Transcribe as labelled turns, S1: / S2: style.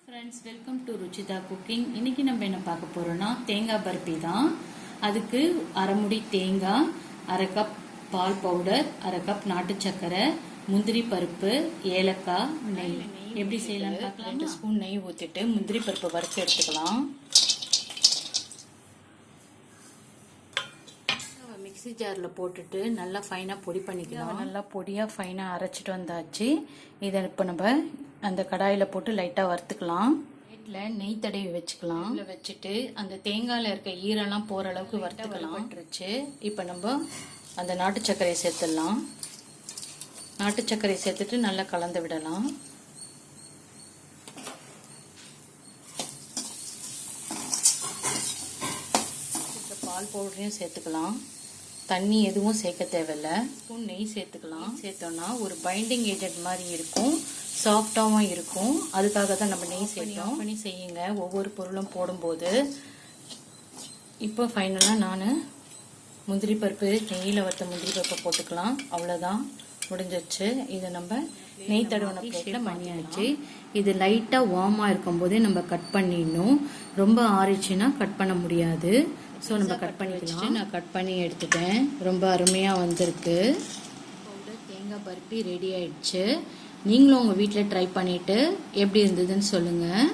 S1: Friends, welcome to Ruchitha cooking. இன்னைக்கு நம்ம என்ன பார்க்க போறோம்னா தேங்காய் பர்பி தான். அதுக்கு அரை முடி தேங்காய், அரை கப் பால் பவுடர், அரை கப் நாட்டு சர்க்கரை, முந்திரி பருப்பு, ஏலக்காய், நெய். எப்படி செய்யலாம்னு பார்க்கலாம். 2 ஸ்பூன் நெய் ஊற்றிட்டு முந்திரி பருப்பு வறுத்து எடுத்துக்கலாம். மிக்ஸி ஜாரில் போட்டுட்டு நல்லா ஃபைனாக பொடி பண்ணிக்கலாம். நல்லா பொடியாக ஃபைனாக அரைச்சிட்டு வந்தாச்சு. இதை இப்போ நம்ம அந்த கடாயில் போட்டு லைட்டாக வறுத்துக்கலாம். வீட்டில் நெய் தடவி வச்சுக்கலாம். இதில் வச்சுட்டு அந்த தேங்காயில் இருக்க ஈரெல்லாம் போகிற அளவுக்கு வறுத்துக்கலாம். இப்போ நம்ம அந்த நாட்டு சர்க்கரையை சேர்த்துடலாம். நாட்டு சர்க்கரையை சேர்த்துட்டு நல்லா கலந்து விடலாம். பால் பவுடரையும் சேர்த்துக்கலாம். தண்ணி எதுவும் சேர்க்க தேவையில்லை. ஸ்பூன் நெய் சேர்த்துக்கலாம். சேர்த்தோம்னா ஒரு பைண்டிங் ஏஜென்ட் மாதிரி இருக்கும், சாஃப்டாகவும் இருக்கும். அதுக்காக தான் நம்ம நெய் சேர்த்தோம். பண்ணி செய்யுங்க ஒவ்வொரு பொருளும் போடும்போது. இப்போ ஃபைனலாக நான் முந்திரி பருப்பு, நெய்யில் வறுத்த முந்திரி பருப்பை போட்டுக்கலாம். அவ்வளோதான், முடிஞ்சிச்சு. இதை நம்ம நெய் தடவின பிளேட்டில் பண்ணியாச்சு. இது லைட்டாக வார்மாக இருக்கும்போதே நம்ம கட் பண்ணிடணும். ரொம்ப ஆறிச்சுன்னா கட் பண்ண முடியாது. ஸோ நம்ம கட் பண்ணிக்கலாம். நான் கட் பண்ணி எடுத்துட்டேன். ரொம்ப அருமையாக வந்திருக்கு. தேங்காய் பர்பி ரெடி ஆயிடுச்சு. நீங்களும் உங்கள் வீட்டில் ட்ரை பண்ணிவிட்டு எப்படி இருந்ததுன்னு சொல்லுங்கள்.